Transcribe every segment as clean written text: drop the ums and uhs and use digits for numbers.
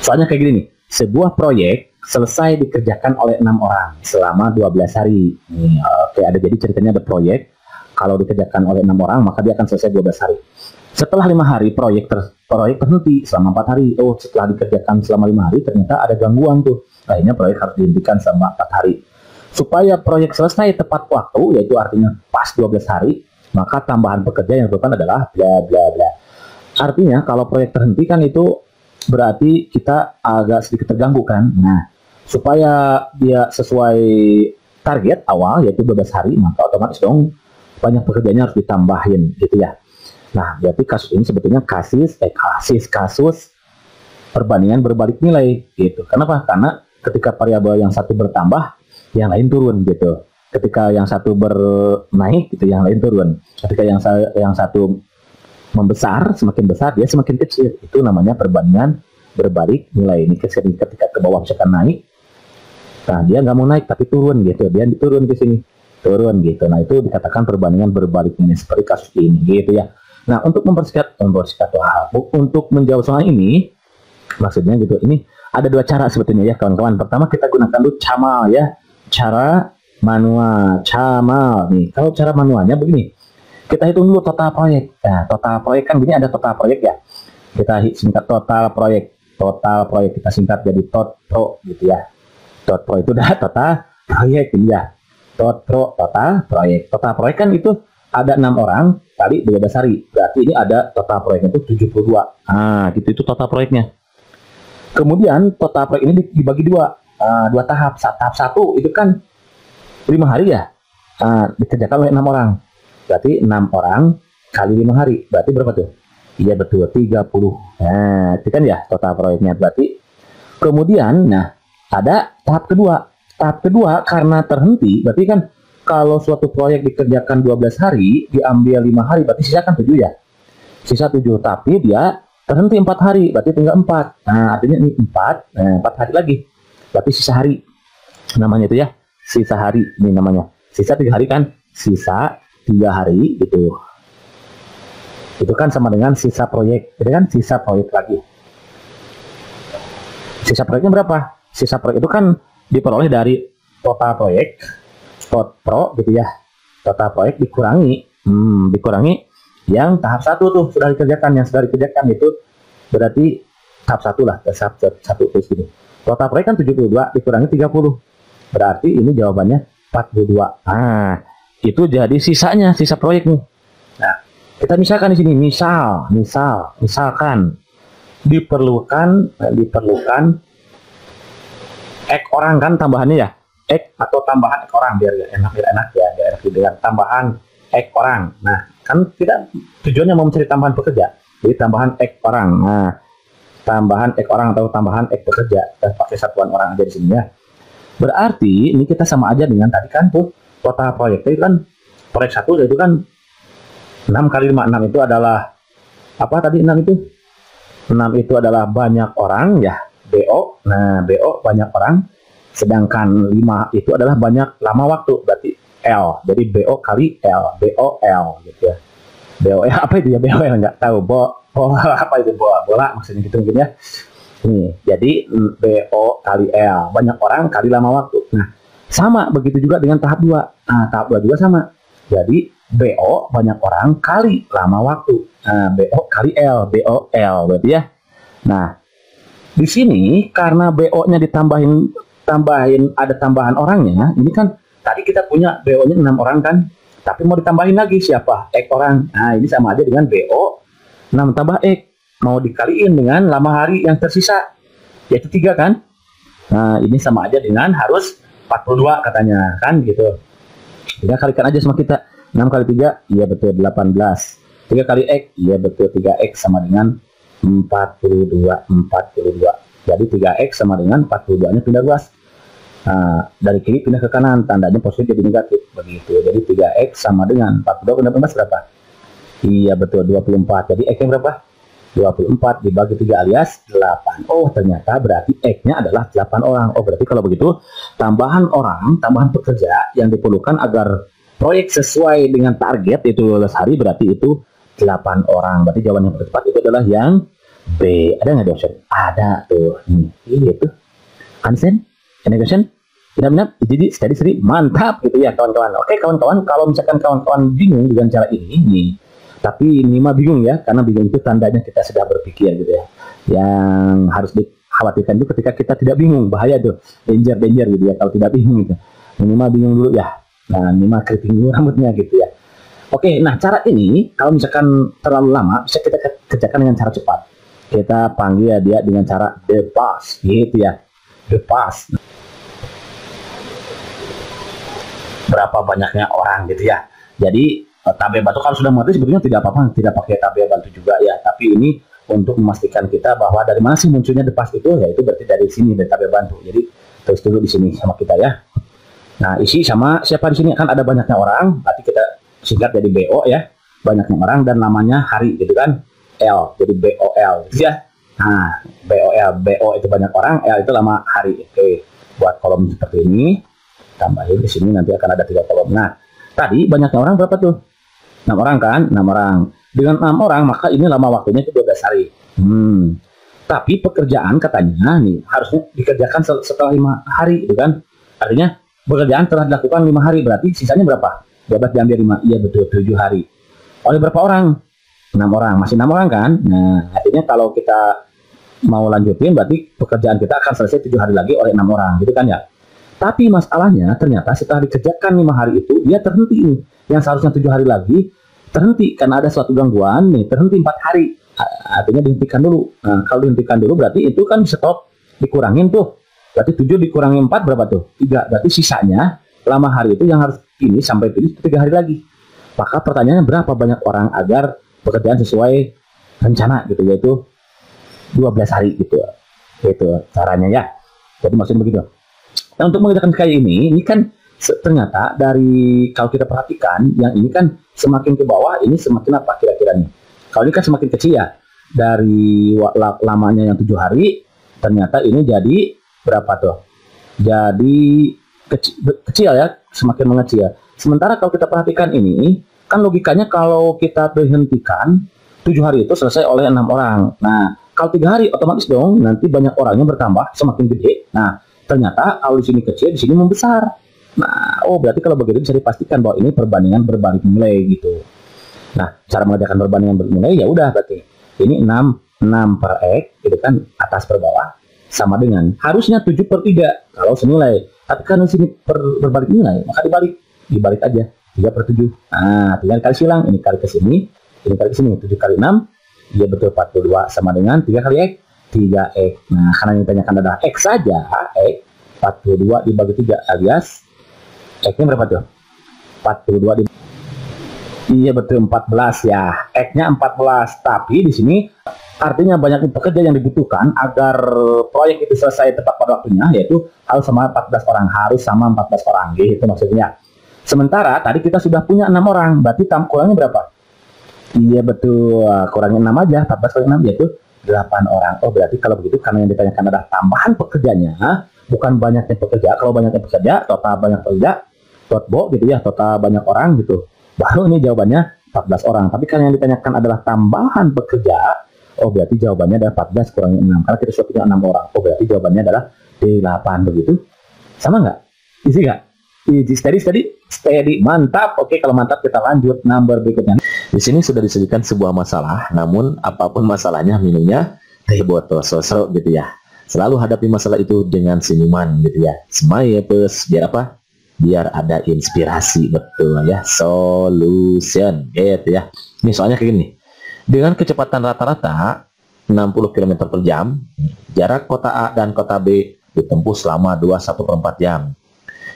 Soalnya kayak gini nih, sebuah proyek selesai dikerjakan oleh 6 orang selama 12 hari. Nih, oke, ada jadi ceritanya ada proyek, kalau dikerjakan oleh 6 orang maka dia akan selesai 12 hari. Setelah 5 hari proyek terhenti selama 4 hari. Oh, setelah dikerjakan selama 5 hari ternyata ada gangguan tuh. Akhirnya proyek harus dihentikan selama 4 hari. Supaya proyek selesai tepat waktu, yaitu artinya pas 12 hari, maka tambahan pekerja yang diperlukan adalah bla bla bla. Artinya kalau proyek terhenti kan itu berarti kita agak sedikit terganggu kan. Nah, supaya dia sesuai target awal yaitu 12 hari, maka otomatis dong banyak pekerjaannya harus ditambahin gitu ya. Nah, berarti kasus ini sebetulnya kasus perbandingan berbalik nilai gitu. Kenapa? Karena ketika variabel yang satu bertambah, yang lain turun gitu. Ketika yang satu bernaik gitu, yang lain turun. Ketika yang satu membesar, semakin besar, dia semakin kecil. Itu namanya perbandingan berbalik nilai. Ini ketika ke bawah misalkan naik, nah dia nggak mau naik tapi turun gitu. Dia turun ke sini, turun gitu. Nah itu dikatakan perbandingan berbalik nilai seperti kasus ini gitu ya. Nah untuk untuk menjawab soal ini, maksudnya gitu, ini ada dua cara sebetulnya ya kawan-kawan. Pertama kita gunakan dulu camal ya. Cara manual, camal nih. Kalau cara manualnya begini, kita hitung dulu total proyek. Nah, total proyek kan gini, ada total proyek ya. Kita singkat total proyek kita singkat jadi TOTPRO gitu ya. TOTPRO itu udah total proyek ini ya. TOTPRO total proyek. Total proyek kan itu ada 6 orang kali 12 hari. Berarti ini ada total proyeknya itu 72. Nah, gitu itu total proyeknya. Kemudian total proyek ini dibagi dua tahap. Tahap 1 itu kan 5 hari ya, dikerjakan oleh 6 orang. Berarti 6 orang kali 5 hari. Berarti berapa tuh? Iya betul, 30. Nah, itu kan ya total proyeknya. Berarti kemudian, nah ada tahap kedua. Tahap kedua karena terhenti, berarti kan kalau suatu proyek dikerjakan 12 hari, diambil 5 hari, berarti sisa kan 7 ya. Sisa 7, tapi dia terhenti 4 hari, berarti tinggal 4. Nah, artinya ini 4, 4 hari lagi. Berarti sisa hari. Namanya itu ya, sisa hari ini namanya. Sisa 3 hari kan? Sisa 3 hari gitu. Itu kan sama dengan sisa proyek. Itu kan sisa proyek lagi. Sisa proyeknya berapa? Sisa proyek itu kan diperoleh dari total proyek, TOTPRO gitu ya. Total proyek dikurangi yang tahap 1 tuh sudah dikerjakan. Yang sudah dikerjakan itu berarti tahap 1 lah. Tahap 1 terus gini. Total proyek kan 72 dikurangi 30. Berarti ini jawabannya 42. Nah, itu jadi sisanya, sisa proyek nih. Nah, kita misalkan di sini, misalkan diperlukan ek orang kan tambahannya ya. Ek atau tambahan ek orang biar enak ya, biar enak didengar. Tambahan ek orang. Nah, kan kita tujuannya mau mencari tambahan pekerja. Jadi tambahan ek orang. Nah, tambahan ek orang atau tambahan ek pekerja. Kita pakai satuan orang aja di sini ya. Berarti ini kita sama aja dengan tadi kan tuh total proyek itu kan proyek 1 itu kan 6 kali 5. 6 itu adalah apa tadi? 6 itu 6 itu adalah banyak orang ya, BO. Nah, BO banyak orang, sedangkan 5 itu adalah banyak lama waktu, berarti L. Jadi BO kali L, BOL gitu ya. BOL apa itu ya? BOL nggak tahu. Bola apa itu? Bola maksudnya gitu mungkin ya. Nih, jadi BO kali L, banyak orang kali lama waktu. Nah, sama begitu juga dengan tahap 2. Nah, tahap 2 juga sama. Jadi BO banyak orang kali lama waktu. Nah, BO kali L, BOL berarti ya. Nah, di sini karena BO-nya tambahin ada tambahan orangnya, ini kan tadi kita punya BO-nya 6 orang kan, tapi mau ditambahin lagi siapa? X orang. Nah, ini sama aja dengan BO 6 tambah X. Mau dikaliin dengan lama hari yang tersisa, yaitu 3 kan. Nah, ini sama aja dengan harus 42 katanya kan gitu. Kita kalikan aja sama kita. 6 kali 3, iya betul 18. 3 kali X, iya betul 3X sama dengan 42. Jadi 3X sama dengan 42-nya pindah luas. Nah, dari kiri pindah ke kanan, tandanya positif jadi negatif. Begitu. Jadi 3X sama dengan 42 pindah 18 berapa? Iya betul 24. Jadi X-nya berapa? 24 dibagi 3 alias 8. Oh, ternyata berarti X-nya adalah 8 orang. Oh, berarti kalau begitu tambahan pekerja yang diperlukan agar proyek sesuai dengan target itu 12 hari, berarti itu 8 orang. Berarti jawaban yang tepat itu adalah yang B. Ada nggak di option? Ada tuh. Ini tuh. Understand? Integration? Benar-benar jadi steady, mantap gitu ya kawan-kawan. Oke kawan-kawan, kalau misalkan kawan-kawan bingung dengan cara ini nih, tapi ini mah bingung ya, karena bingung itu tandanya kita sudah berpikir gitu ya. Yang harus dikhawatirkan itu ketika kita tidak bingung, bahaya tuh, danger gitu ya kalau tidak bingung gitu. Ini mah bingung dulu ya. Nah ini mah keriting dulu rambutnya gitu ya. Oke, nah cara ini kalau misalkan terlalu lama bisa kita kerjakan dengan cara cepat. Kita panggil dia dengan cara the pass gitu ya. The pass. Berapa banyaknya orang gitu ya. Jadi tabel bantu kalau sudah mengerti sebetulnya tidak apa-apa, tidak pakai tabel bantu juga ya. Tapi ini untuk memastikan kita bahwa dari mana sih munculnya the pass itu, ya itu berarti dari sini, dari tabel bantu. Jadi terus dulu di sini sama kita ya. Nah isi sama siapa di sini kan ada banyaknya orang, berarti kita singkat jadi BO ya, banyaknya orang dan namanya hari gitu kan, L jadi BOL gitu ya. Nah BO itu banyak orang, L itu lama hari. Oke, buat kolom seperti ini. Tambahin di sini nanti akan ada 3 kolom. Nah, tadi banyaknya orang berapa tuh? 6 orang kan? 6 orang. Dengan 6 orang maka ini lama waktunya itu 12 hari. Tapi pekerjaan katanya nih harusnya dikerjakan setelah 5 hari gitu kan? Artinya pekerjaan telah dilakukan 5 hari, berarti sisanya berapa? 12 diambil 5. Iya betul, 7 hari. Oleh berapa orang? 6 orang. Masih 6 orang kan? Nah, artinya kalau kita mau lanjutin berarti pekerjaan kita akan selesai 7 hari lagi oleh 6 orang gitu kan ya? Tapi masalahnya ternyata setelah dikerjakan 5 hari itu dia terhenti nih. Yang seharusnya 7 hari lagi terhenti karena ada suatu gangguan nih, terhenti 4 hari. Artinya dihentikan dulu. Nah, kalau dihentikan dulu berarti itu kan stop, dikurangin tuh. Berarti 7 dikurangi 4 berapa tuh? 3. Berarti sisanya lama hari itu yang harus ini sampai 3 hari lagi. Maka pertanyaannya berapa banyak orang agar pekerjaan sesuai rencana gitu, yaitu 12 hari gitu. Itu caranya ya. Jadi maksudnya begitu. Nah, untuk mengerjakan kayak ini kan ternyata dari kalau kita perhatikan yang ini kan semakin ke bawah ini semakin apa kira-kira nih. Kalau ini kan semakin kecil ya, dari lamanya yang 7 hari ternyata ini jadi berapa tuh? Jadi kecil ya, semakin mengecil. Sementara kalau kita perhatikan ini kan logikanya kalau kita berhentikan 7 hari itu selesai oleh 6 orang. Nah kalau 3 hari otomatis dong nanti banyak orangnya bertambah semakin gede. Nah ternyata kalau di sini kecil, di sini membesar. Nah, berarti kalau begitu bisa dipastikan bahwa ini perbandingan berbalik nilai gitu. Nah, cara mengerjakan perbandingan berbalik nilai ya udah berarti ini 6 per X gitu kan, atas per bawah sama dengan harusnya 7 per 3 kalau senilai. Tapi karena sini berbalik nilai, maka dibalik aja 3 per 7. Nah, tinggal dikali silang, ini kali ke sini, ini kali ke sini, 7 kali 6, iya betul 42 sama dengan 3 kali X. 3X. Nah, karena yang ditanyakan adalah X saja, X 42 dibagi 3 alias X-nya berapa tuh? 42 dibagi. Iya betul 14 ya. X-nya 14. Tapi di sini artinya banyak pekerja yang dibutuhkan agar proyek itu selesai tepat pada waktunya, yaitu harus sama 14 orang, harus sama 14 orang gitu maksudnya. Sementara tadi kita sudah punya 6 orang, berarti kurangnya berapa? Iya betul, kurangnya 6 aja, 14 kali 6 yaitu 8 orang. Berarti kalau begitu karena yang ditanyakan adalah tambahan pekerjanya, bukan banyaknya pekerja. Kalau banyaknya pekerja, total banyak pekerja, gitu ya, total banyak orang gitu. Baru ini jawabannya 14 orang. Tapi karena yang ditanyakan adalah tambahan pekerja, berarti jawabannya adalah 14 kurangi 6. Karena kita sudah punya 6 orang. Berarti jawabannya adalah 8 begitu. Sama nggak? Easy nggak? Easy, steady, mantap. Oke, kalau mantap kita lanjut number berikutnya. Di sini sudah disebutkan sebuah masalah, namun apapun masalahnya minumnya teh botol sosro gitu ya. Selalu hadapi masalah itu dengan senyuman gitu ya. Smile plus biar apa? Biar ada inspirasi, betul ya. Solution gitu ya. Ini soalnya kayak gini. Dengan kecepatan rata-rata 60 km per jam, jarak kota A dan kota B ditempuh selama 21/4 jam.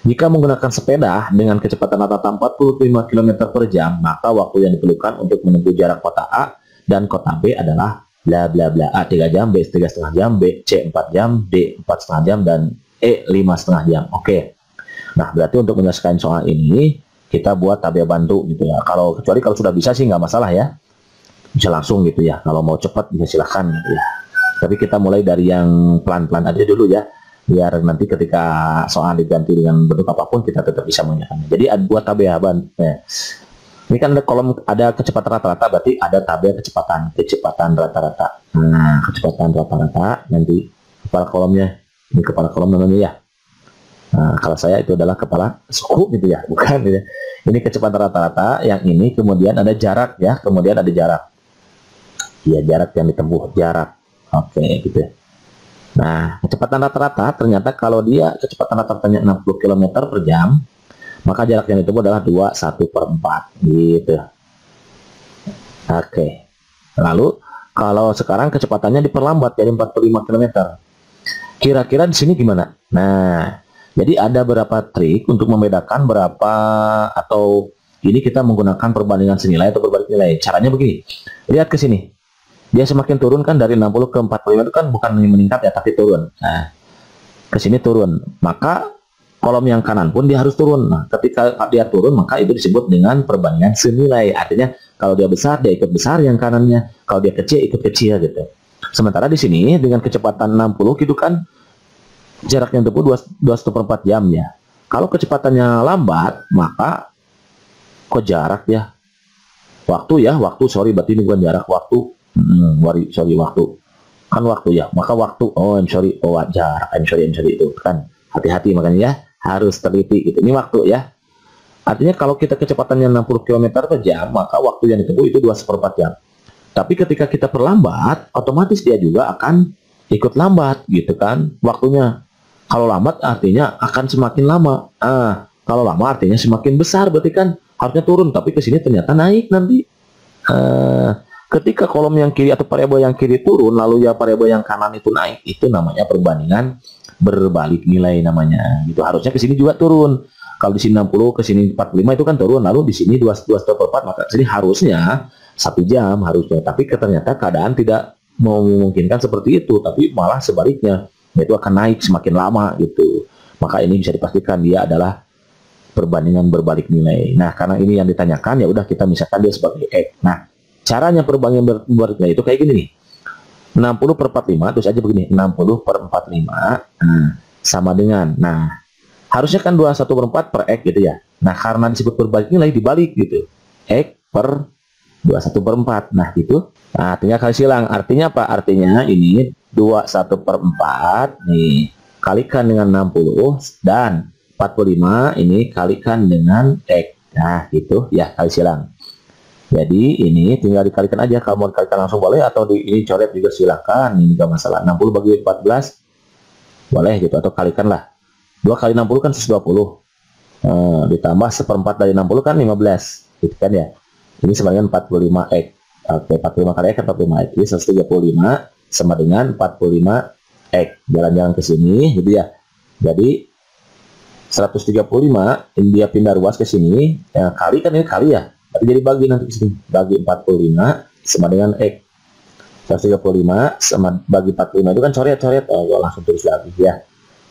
Jika menggunakan sepeda dengan kecepatan rata-rata 45 km per jam, maka waktu yang diperlukan untuk menempuh jarak kota A dan kota B adalah bla bla bla. A 3 jam, B 3,5 jam, B C 4 jam, D 4,5 jam, dan E 5,5 jam. Oke. Nah, berarti untuk menyelesaikan soal ini, kita buat tabel bantu gitu ya. Kecuali kalau sudah bisa sih nggak masalah ya. Bisa langsung gitu ya. Kalau mau cepat bisa silahkan gitu ya. Tapi kita mulai dari yang pelan-pelan aja dulu ya. Biar nanti ketika soal diganti dengan bentuk apapun kita tetap bisa mengerjakannya. Jadi buat tabel Ini kan ada kolom, ada kecepatan rata-rata, berarti ada tabel kecepatan rata-rata. Nah, kecepatan rata-rata nanti kepala kolomnya, ini kepala kolom namanya ya. Nah, kalau saya itu adalah kepala suku gitu ya, bukan gitu. Ini kecepatan rata-rata, yang ini kemudian ada jarak ya, kemudian ada jarak. Ya, jarak yang ditempuh, jarak. Oke, gitu ya. Nah, kecepatan rata-rata ternyata kalau dia kecepatan rata-ratanya 60 km per jam, maka jarak yang ditempuh adalah 21/4 gitu. Oke. Lalu kalau sekarang kecepatannya diperlambat jadi 45 km. Kira-kira di sini gimana? Nah, jadi ada beberapa trik untuk membedakan berapa, atau ini kita menggunakan perbandingan senilai atau berbalik nilai. Caranya begini. Lihat ke sini. Dia semakin turun kan, dari 60 ke 45 itu kan bukan meningkat ya, tapi turun. Nah, ke sini turun. Maka kolom yang kanan pun dia harus turun. Nah, ketika dia turun, maka itu disebut dengan perbandingan senilai. Artinya kalau dia besar, dia ikut besar yang kanannya. Kalau dia kecil, ikut kecil gitu. Sementara di sini dengan kecepatan 60 gitu kan, jarak yang tempuh 21/4 jam ya. Kalau kecepatannya lambat, maka kok jarak ya? Waktu ya, waktu, sorry, berarti ini bukan jarak, waktu. Waktu kan waktu ya, maka waktu, jarak, itu kan, hati-hati makanya ya, harus teliti gitu. Ini waktu ya, artinya kalau kita kecepatannya 60 km per jam, maka waktu yang ditempuh itu 21/4 jam. Tapi ketika kita perlambat, otomatis dia juga akan ikut lambat gitu kan waktunya. Kalau lambat artinya akan semakin lama. Kalau lama artinya semakin besar, berarti kan harusnya turun, tapi ke sini ternyata naik nanti. Ketika kolom yang kiri atau variabel yang kiri turun, lalu ya variabel yang kanan itu naik, itu namanya perbandingan berbalik nilai namanya. Gitu. Harusnya ke sini juga turun. Kalau di sini 60, ke sini 45 itu kan turun, lalu di sini 21/4, maka sini harusnya 1 jam harusnya. Tapi ternyata keadaan tidak memungkinkan seperti itu, tapi malah sebaliknya, yaitu akan naik semakin lama gitu. Maka ini bisa dipastikan dia adalah perbandingan berbalik nilai. Nah, karena ini yang ditanyakan, ya udah kita misalkan dia sebagai X. Nah, caranya perbandingan berbalik nilai itu kayak gini nih. 60/45, terus aja begini, 60/45 sama dengan, nah harusnya kan 21/4 per X gitu ya. Nah, karena disebut berbalik nilai, dibalik gitu, X per 21/4. Nah, gitu. Nah, tinggal kali silang. Artinya apa? Artinya ini 21/4 nih kalikan dengan 60, dan 45 ini kalikan dengan X. Nah, gitu ya, kali silang. Jadi ini tinggal dikalikan aja. Kalau mau dikalikan langsung boleh, atau ini coret juga silakan. Ini gak masalah. 60 bagi 14 boleh gitu, atau kalikan lah. 2 kali 60 kan 120. Ditambah 1/4 dari 60 kan 15 gitu kan ya. Ini sama dengan 45X. Oke, 45 kali X kan 45X. Jadi 135 sama dengan 45X. Jalan-jalan ke sini gitu ya. Jadi 135 ini dia pindah ruas ke sini. Kali kan ini kali ya. Tapi jadi bagi nanti ke sini. Bagi 45 sama dengan X. 135 sama bagi 45 itu kan coret-coret. Langsung tulis lagi ya.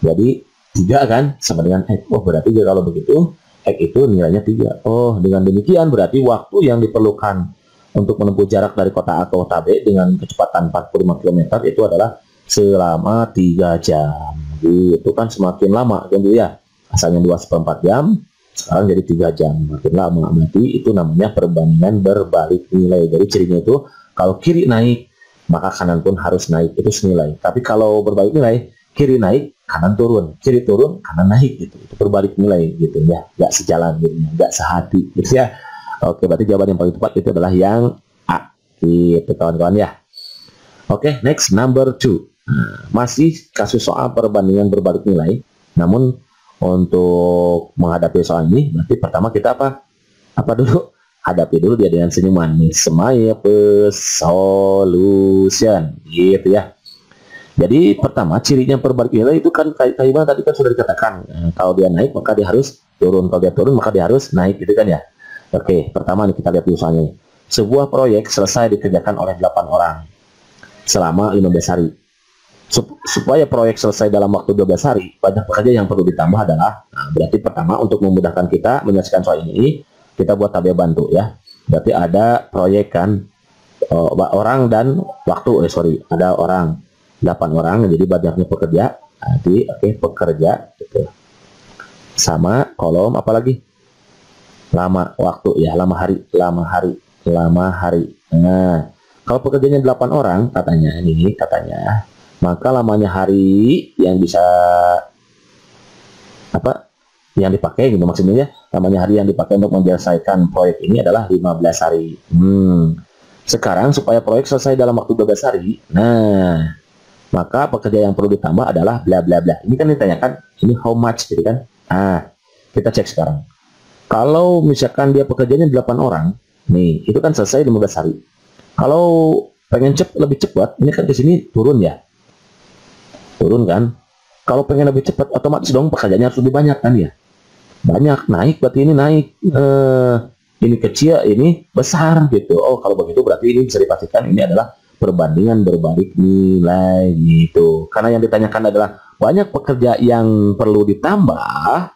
Jadi 3 kan sama dengan X. Berarti kalau begitu X itu nilainya 3. Dengan demikian berarti waktu yang diperlukan untuk menempuh jarak dari kota A ke kota B dengan kecepatan 45 km itu adalah selama 3 jam. Itu kan semakin lama kan ya. Asalnya 2/4 jam, sekarang jadi 3 jam. Makin lama, berarti itu namanya perbandingan berbalik nilai. Jadi cirinya itu kalau kiri naik, maka kanan pun harus naik, itu senilai. Tapi kalau berbalik nilai, kiri naik, kanan turun, kiri turun, kanan naik gitu. Itu berbalik nilai gitu ya, nggak sejalan gitu, nggak sehati gitu ya. Oke, berarti jawaban yang paling tepat itu adalah yang A. Gitu kawan-kawan ya. Oke, next number 2. Masih kasus soal perbandingan berbalik nilai. Namun untuk menghadapi soal ini, berarti pertama kita apa dulu? Hadapi dulu dia dengan senyuman nih. Smile solution gitu ya. Jadi pertama cirinya perbalik nilai itu kan kayak tadi kan sudah dikatakan, kalau dia naik maka dia harus turun, kalau dia turun maka dia harus naik gitu kan ya. Oke, pertama nih kita lihat dulu soalnya. Sebuah proyek selesai dikerjakan oleh 8 orang selama 15 hari. Supaya proyek selesai dalam waktu 12 hari, banyak pekerja yang perlu ditambah adalah, berarti pertama untuk memudahkan kita menyelesaikan soal ini, kita buat tabel bantu ya. Berarti ada proyek kan, orang dan waktu, ada orang, 8 orang, jadi banyaknya pekerja, nanti pekerja gitu. Sama kolom apa lagi? lama waktu ya, lama hari, lama hari, lama hari. Nah, kalau pekerjanya 8 orang katanya ini, katanya, maka lamanya hari yang bisa apa? Yang dipakai gitu maksudnya, lamanya hari yang dipakai untuk menyelesaikan proyek ini adalah 15 hari. Sekarang supaya proyek selesai dalam waktu 12 hari. Nah, maka pekerja yang perlu ditambah adalah bla bla bla. Ini kan ditanyakan, ini how much gitu kan. Nah, kita cek sekarang. Kalau misalkan dia pekerjanya 8 orang, nih, itu kan selesai 15 hari. Kalau pengen lebih cepat, ini kan ke sini turun ya. Turun kan? Kalau pengen lebih cepat, otomatis dong pekerjaannya harus lebih banyak kan ya. Banyak, naik, berarti ini naik. Ini kecil, ini besar gitu. Oh, kalau begitu berarti ini bisa dipastikan ini adalah perbandingan berbalik nilai gitu. Karena yang ditanyakan adalah banyak pekerja yang perlu ditambah.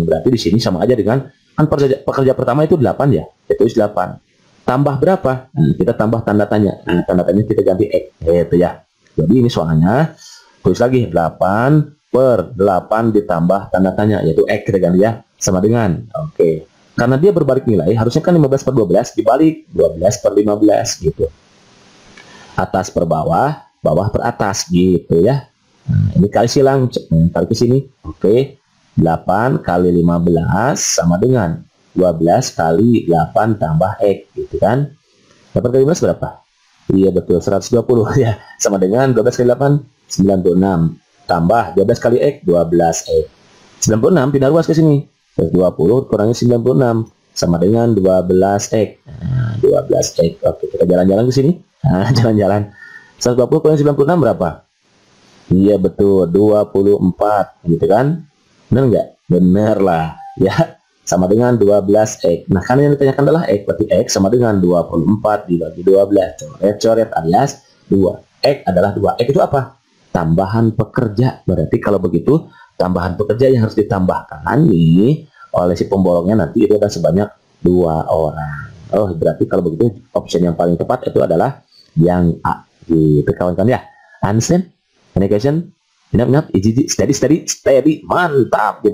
Berarti di sini sama aja dengan kan pekerja pertama itu 8 ya. Itu 8. Tambah berapa? Kita tambah tanda tanya. Tanda tanya kita ganti X gitu ya. Jadi ini soalnya tulis lagi 8 per 8 ditambah tanda tanya, yaitu X kita ganti ya, sama dengan oke. Karena dia berbalik nilai, harusnya kan 15 per 12 dibalik 12 per 15 gitu. Atas per bawah, bawah per atas gitu ya. Nah, ini kali silang, kali ke sini. Oke. 8 kali 15 sama dengan 12 kali 8 tambah X gitu kan. 8 kali 15 berapa? Iya betul, 120 ya. Sama dengan 12 kali 8, 96. Tambah 12 kali X, 12X. 96 pindah ruas ke sini. 120 kurangi 96 sama dengan 12X. Nah, 12X. Oke, kita jalan-jalan ke sini. Nah, jalan-jalan. 120 kurangi 96 berapa? Iya betul, 24 gitu kan? Benar nggak? Benar lah. Ya, sama dengan 12X. Nah, karena yang ditanyakan adalah X, berarti X sama dengan 24 dibagi 12. Coret-coret alias 2. X adalah 2. X itu apa? Tambahan pekerja. Berarti kalau begitu, tambahan pekerja yang harus ditambahkan nih oleh si pembolongnya nanti itu ada sebanyak 2 orang. Oh, berarti kalau begitu option yang paling tepat itu adalah yang A. Gitu kawan-kawan ya. Understand? Communication? Inap, easy, steady, mantap.